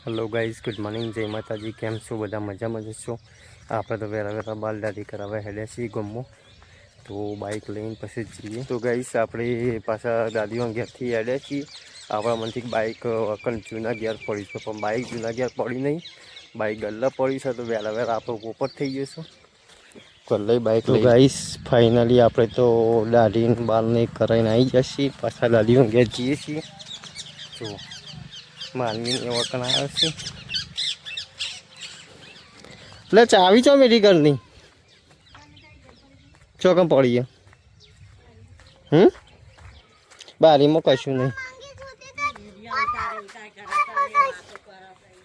Hello guys, good morning, જય માતાજી. કેમ છો? બધા મજામાં જશો? આપણે તો વહેલા વહેલા બાલ દાદી કરાવવા હેડ્યા છીએ ગમો, તો બાઇક લઈને પછી જઈએ. તો ગાઈઝ આપણે પાછા દાદીઓ ઘેરથી હેડ્યા છીએ. આપણા મનથી બાઇક અકન જૂના ઘેર પડી છે, પણ બાઇક જૂના ઘેર પડી નહીં, બાઇક ગલ્લા પડી છે. તો વહેલા વહેલા આપણે પોપટ થઈ જઈશું ગલ્લા બાઇક. તો ગાઈઝ ફાઇનલી આપણે તો દાદી બાલને કરાવીને આવી જઈએ. પાછા દાદીઓ ઘેર જઈએ છીએ. તો માનવી એવા કણ આવે છે એટલે ચાવી ચો મેરી ઘરની ચોકમ પડીએ. બારીમાં કશું નહીં.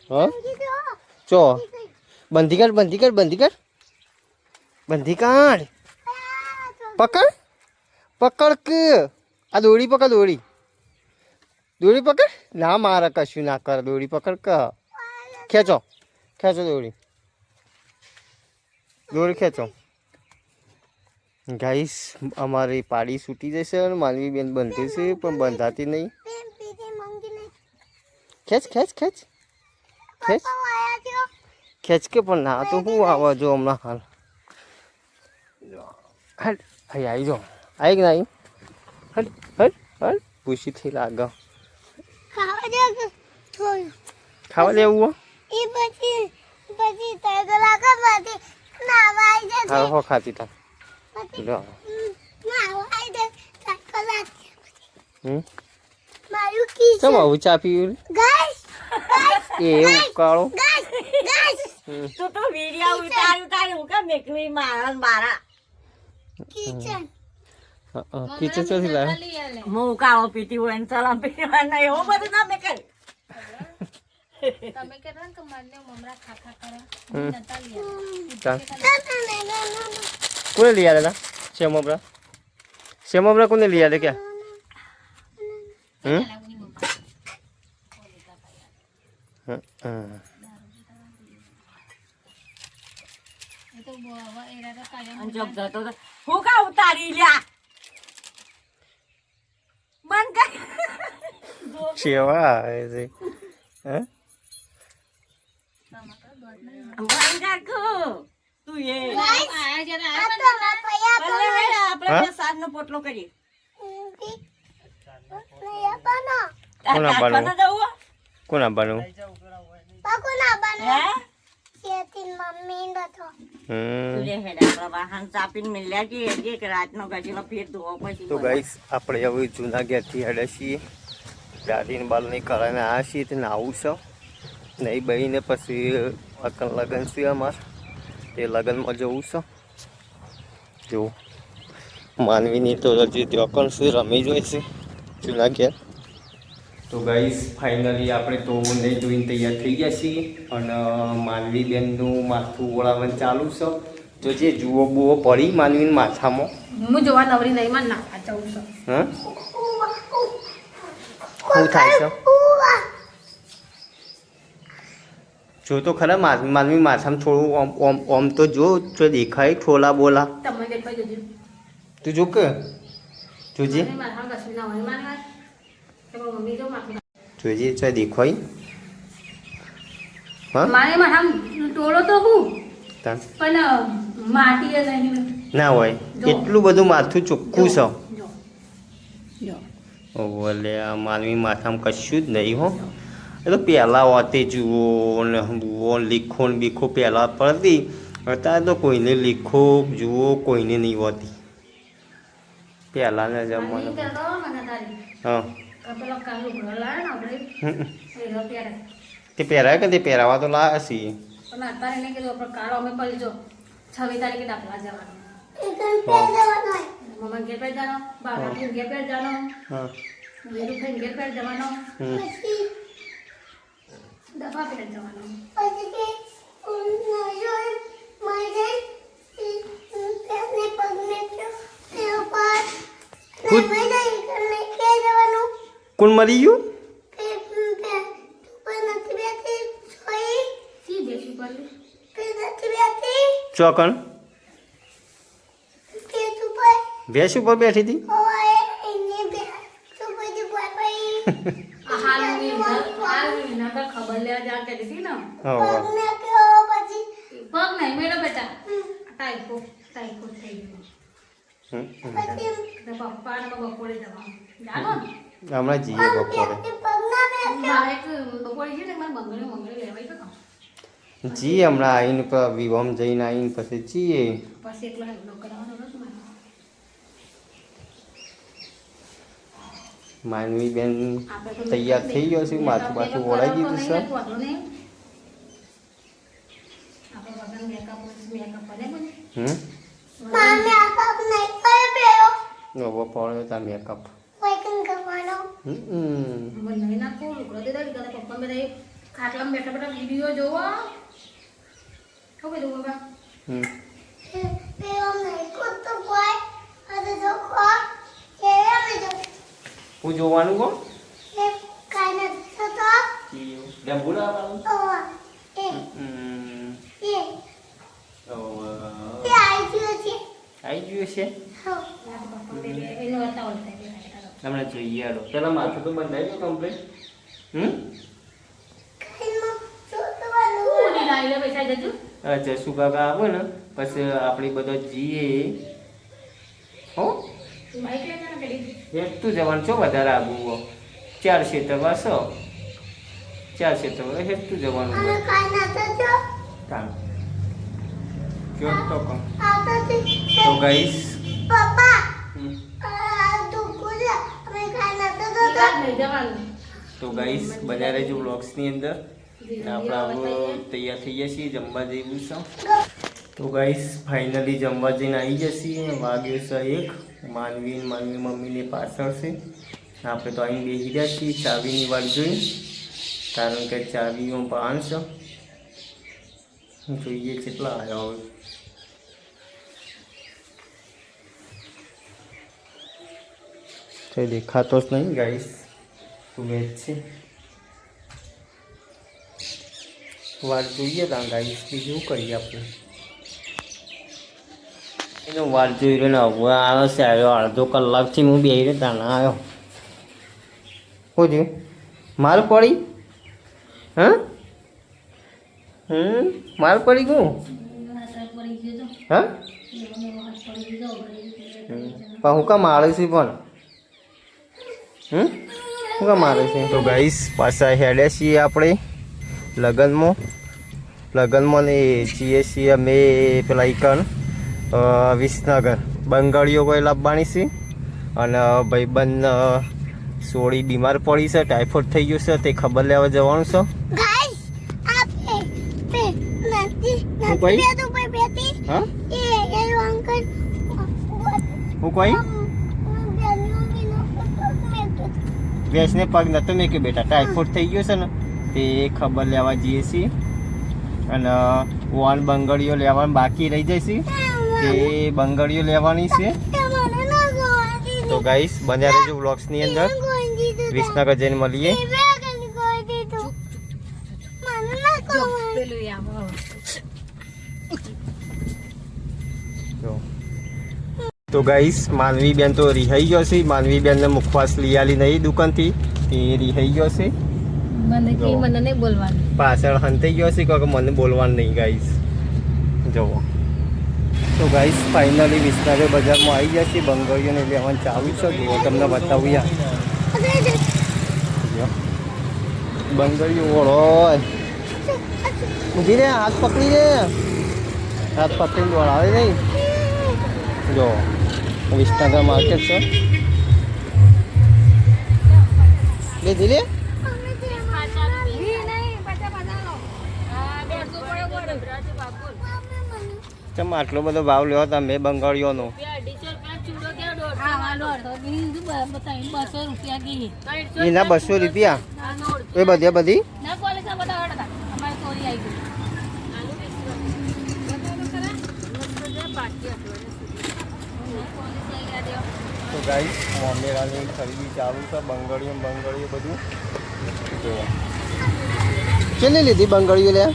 હા ચો બંધી કર બંધી કર બંધી કર બંધી કાઢ. પકડ પકડ કે આ દોડી પકડ, દોડી દોડી પકડ. ના મારે કશું ના કરે, દોડી પકડ કે ખેંચો ખેંચો દોડી દોડી ખેંચો. ગાઈસ અમારી પાડી છૂટી જશે અને માનવી બેન બંધી છે પણ બંધાતી નહીં. ખેંચ ખેંચ ખેંચ ખેંચ ખેંચ કે પણ ના તો હું આવા જો હમણાં હાલ હટ અહીં આવી જાઓ. આવી કે ના આવી? હટ હટ હટ પૂછીથી લાગે ખાવા દેવું હા હો ખાતી था ચમ આવું ચા પીવું એવું કાળો તો વિડિયો ઉતાર હું કે મેકલી મારા કિચન ચોથી લાવે હું કાળો પીતી હોય ને સલામ પીતી હોય ને એવું બધું ના મેકલ. તમે કેટલા કે મને મમરા ખાખા કરે નતા કોને લઈ આયા હતા? શેમબરા કોને લઈ આયા ક્યાં? હું કા ઉતારી લ્યા બંધ કર સેવા આવે છે. હે બંધ કર તું એ આયા જરા આપણે સાત નો પોટલો કરીએ. કોણ આવવાનું? તો ગાઈસ આપણે હવે જૂના ઘેરથી હેડ્યા છીએ. દાદીને બાલની કરાવીને આવ્યા છીએ તે આવું છે નહીં બહીને પછી અકન લગ્ન છે અમારે, તે લગ્નમાં જવું છે. જો માનવીની તો હજી ત્યાં છે રમી જોઈએ છે જૂના ઘેર. તો ગાઈસ ફાઇનલી આપણે તો નહીં ધોઈને તૈયાર થઈ ગયા છીએ અને માનવી બેનનું માથું ઓળાવવાનું ચાલુ છે. તો જે જુઓ બુઓ પડી માનવીને માથામાં. હું જોવા નવરી નહીં માં ના જવું છે. હા શું થાય છે? જો તો ખરા માનવી માથામાં થોડું ઓમ ઓમ તો જો દેખાય થોલા બોલા. તમે દેખાઈ જજો તું જો કે જોજે મારા કશું ના હોય મારા મમ્મી જો માથું જોજે ચો દેખાય. હા મારે માથા ટોળો તો હું તાન પણ માટી નહીં ના હોય એટલું બધું માથું ચોખ્ખું છે. જો ઓલે આ માનવી માથામાં કશું જ નહીં હો. એ તો પહેલાં હોતી જુઓ ને જુઓ લીખો ને બીખો પહેલાં પડતી, અત્યારે તો કોઈને લીખો જુઓ કોઈને નહીં હોતી પહેલાંના જમાનામાં. હા તે પહેરાય કે તે પહેરાવા તો લાવ્યા છીએ પણ અત્યારે એને કીધું આપણે કાળો અમે પડી જો 6 તારીખે દાખલા જવાનું મમ્મા ઘેર પર જવાનો, બાબા ઘેર પર જવાનો, વેરું ખાઈને ઘેર પર જવાનો, દફા પર જવાનો. કોણ મરી ગયું? ચોકણ ભેંસ ઉપર બેઠી હતી. હાલ ખબર બંગલ લેવા જવા કહેતી હતી ને હા પગ નહીં મેળો બેટા ટાઈફોઈડ થઈ ગયો તો પપ્પા ને બપોરે જવાનું જાગો ને હમણાં જઈએ બપોરે બાઈક બપોરે જઈએ ને મારે બંગલે લેવાય તો જઈએ હમણાં આવીને વિવમ જઈને આવીને પછી જઈએ પછી એકલો હેલો કરાવવાનો હતો મારે માનવી બેન તૈયાર થઈ ગયો છે માથું બાથું ઓળાઈ દીધું છે નવો પડ્યો તા મેકઅપ ખાટલામાં બેઠા બેઠા વિડીયો જોવો શું કીધું બાબા હું જોવાનું કહો આવી ગયું છે હમણાં જોઈએ હાલો પેલા માથું તો બંધાઈ ગયું કમ્પ્લીટ જસુ કાકા આવે ને પછી આપણે બધા જઈએ હો હેઠતું જવાનું છો વધારે આગું 4 ક્ષેત્રમાં 4 ક્ષેત્રમાં હેઠતું જવાનું કામ કયો તો કહો તો ગાઈસ તો ગાઈસ બન્યા રહેજો બ્લોગ્સની અંદર આપણે હવે તૈયાર થઈ ગયા છીએ જમવા જઈશું છે તો ગાઈસ ફાઇનલી જમવા જઈને આવી જશે વાગ્યો છે 1 માનવી મમ્મીની પાછળ છે આપણે તો અહીં બેસી રહ્યા છીએ ચાવીની વાત જોઈ કારણ કે ચાવીઓ 5 જોઈએ કેટલા આવ્યા હવે તો દેખાતો જ નહીં ગાઈસ ઉમેદ છે વાત જોઈએ ત્યાં ગાઈસ બીજું કરીએ આપણે એનો વાત જોઈ રહ્યો ને હવે આવે છે આવ્યો અડધો કલાકથી હું બેસી રહ્યો ત્યાં ના આવ્યો શું થયું માલ પડી હા માલ પડી ગયું હા પણ હું કામ મારે છે પણ શું કામ મારે છે તો ગાઈસ પાછા હેડ્યા છીએ આપણે લગ્નમાં ને છીએ અમે પેલા ઈકન વિસનગર બંગાળીઓ કોઈ લાવવાની છે અને ભાઈબંધ સોળી બીમાર પડી છે ટાઈફોઇડ થઈ ગયું છે તે ખબર લેવા જવાનું છે હું કોઈ ભેંસને પગ નતો મેં કે બેટા ટાઈફોઇડ થઈ ગયો છે ને તે ખબર લેવા જઈએ છીએ અને વન બંગડીઓ લેવાનું બાકી રહી જાય છે તે બંગડીઓ લેવાની છે તો ગાઈસ બન્યા રહેજો વ્લોગ્સની અંદર વિસનગર જઈને મળીએ તો ગાઈસ માનવી બેન તો રિહાઈ ગયો છે માનવી બેનને મુખવાસ લઈ આલી નહીં દુકાનથી એ રિહાઈ ગયો છે મને નહીં બોલવાનું પાછળ હંતાઈ ગયો છે કે મને બોલવાનું નહીં ગાઈસ જુઓ તો ગાઈસ ફાઇનલી વિસનગર બજારમાં આવી ગયા છે બંગડીઓને લેવાનું ચાલુ છે જુઓ તમને બતાવું યાર બંગડીઓ ઓળો ઊભી રે હાથ પકડી રે હાથ પકડીને દોડાવે નહીં જો વિસનગર માર્કેટ છે લે ધીરે ચમ આટલો બધો ભાવ લ્યો તમે બંગાળીઓનો એના 200 રૂપિયા એ બધી તો ગાઈસ મોમેરાની ખરીદી ચાલુ છે બંગાળીઓ બધું જો કેટલી લીધી બંગાળીઓ લે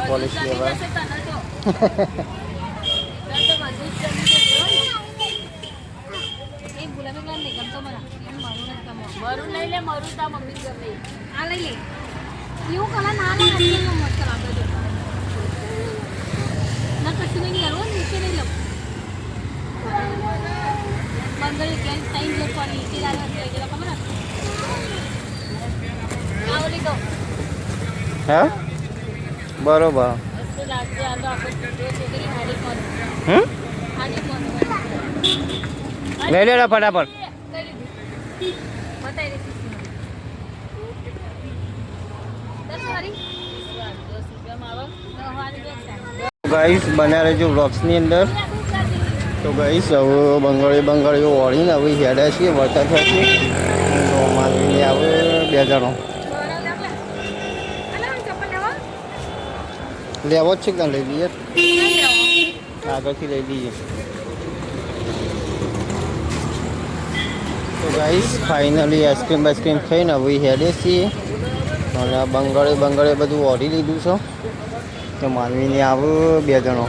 પોલીસ લેવા લઈ લે મારું તા મમ્મી ગમે આ લઈ લે એવું કલર ના લે આટલો મસ્ત લાગે છે ના કશું નહીં લેવું નીચે નહીં લઉં મંગળ ગેસ ટાઈમ જો પર નીચે લાગે છે એટલે ખબર આવો લીધો હા બરોબર તો લાગે આ તો આપણે છોકરી હાડી કોણ હાડી કોણ લઈ લેડા ફટાફટ બતાવી દે ગાઈસ બન્યા રહેજો વ્લોગ્સની અંદર તો ગાઈસ હવે બંગાળીઓ ઓળીને હવે હેડ્યા છીએ વરસાદ થશે તો માનવીને આવે 2 જણો લેવો જ છે કે લઈ લઈએ આગળથી લઈ લઈએ તો ગાઈસ ફાઇનલી આઈસ્ક્રીમ ખાઈને હવે હેડે છીએ અને આ બંગાળે બધું ઓઢી લીધું છે તો માનવીને આવે 2 જણો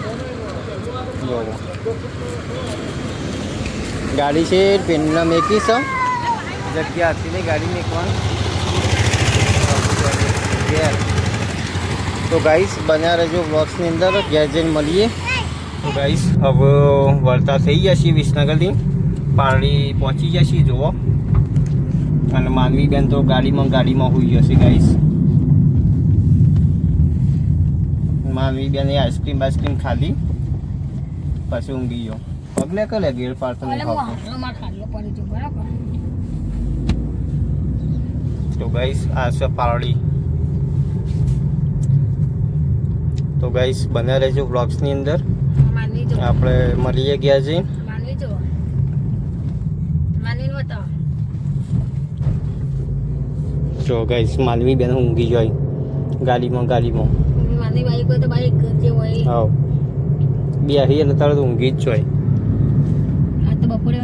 જોવો ગાડી છે પેનના મેકી છે જગ્યા હતી નહીં ગાડી મેકવાની તો ગાઈસ બન્યા રહેજો વ્લોગ્સની અંદર ઘેર જઈને મળીએ તો ગાઈસ હવે વળતા થઈ જશે વિસનગરથી પારડી પહોંચી જશે જુઓ અને માનવી બેન તો ગાડીમાં હોઈ જશે ગાઈસ માનવી બેને આઈસ્ક્રીમ ખાધી પછી ઊંઘી ગયો પગલે કલે ગેર પાડતો નહીં ખાતો તો ગાઈસ આ છે પારડી તો ગાઈસ બને રહેજો વ્લોગ્સની અંદર આપણે મળીએ ગયા જઈને જો ગાઈસ માનવી બેન ઊંઘી જાય ગાડીમાં હા બે હી એટલે તરત ઊંઘી જ જોઈ બપોરે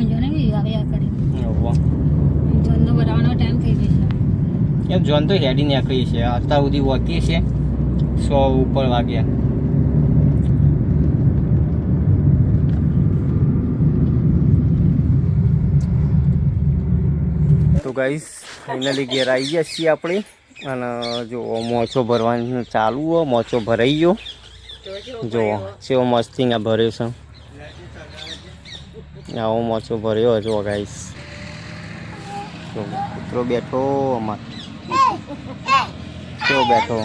ટાઈમ થઈ જશે એમ જોન તો હેડી નીકળી છે અત્યાર સુધી વોકી છે 100 ઉપર વાગ્યા તો ગાઈસ ફાઇનલી ઘેર આવી ગયા છીએ આપણે અને જો મોચો ભરવાનું ચાલુ હોય મોચો ભરાઈ ગયો જો સેવો મસ્તી આ ભર્યો છે આવો મોચો ભર્યો જો ગાઈસ જો કૂતરો બેઠો અમાર કેવો બેઠો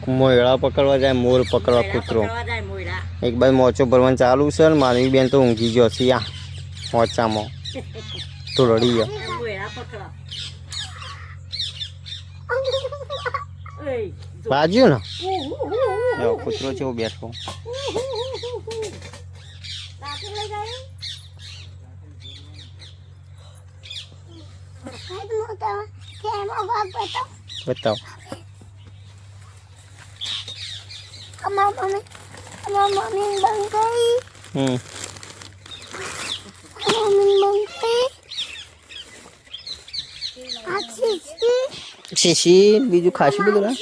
મોયળા પકડવા જાય મોર પકડવા કૂતરો એક બાજુ મોચો ભરવાનું ચાલુ છે ને માનવી બેન તો ઊંઘી ગયો છે આ મોચામાં તો રડી ગયો બાજુ ને એવો કૂતરો છે બેઠો બતાવો શીશી બીજું ખાસું બધું લાવ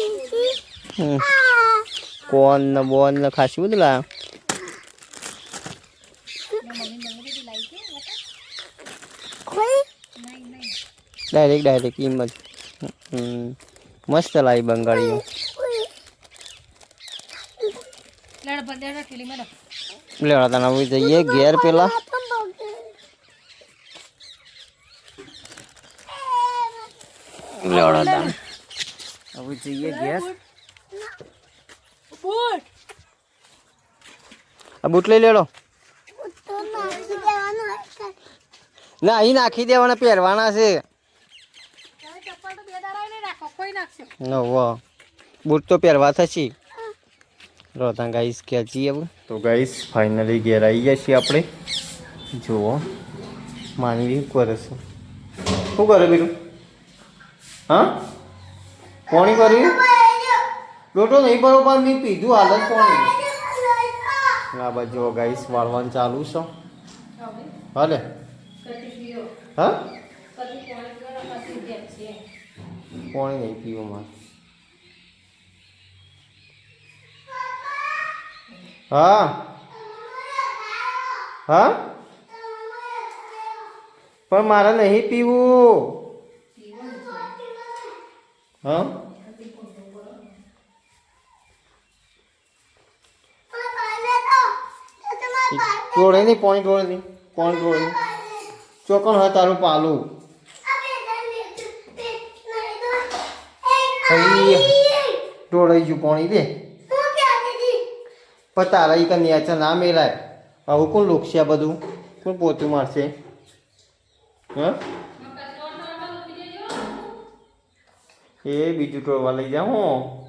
કોન ને બોન ને ખાસું બધું લાવ ડાયરેક્ટ એમ જ મસ્ત લાવી બંગાળીઓ લેવા તને હવે જઈએ ઘેર પેલા લેવડા હવે જઈએ ઘેર આ બૂટ લઈ લેડો ના અહીં નાખી દેવાના પહેરવાના છે બૂટ તો પહેરવા થશે રોતા ગાઈસ ક્યાં છીએ હવે તો ગાઈસ ફાઇનલી ઘેર આવી ગયા છીએ આપણે જુઓ માનવી કરે છે શું કરે બીજું હા કોણી કર્યું લોટો નહીં બરોબર મેં પીધું હાલત કોણી આ બાજુ ગાઈસ વાળવાનું ચાલુ છે હાલે હા કોણી નહીં પીવું મારે હા હા પણ મારે નહીં પીવું. હા ટોળે નહીં પાણી ટોળે નહીં ચોકણ હોય તારું પાલું ટોળાઈ ગયું પાણી દે પણ તારા ઈ કન્યા ના મેલાય. આવું કોણ લોકશે આ બધું? કોણ પોતું મારશે? હા એ બીજું ટોળવા લઈ જાઉં.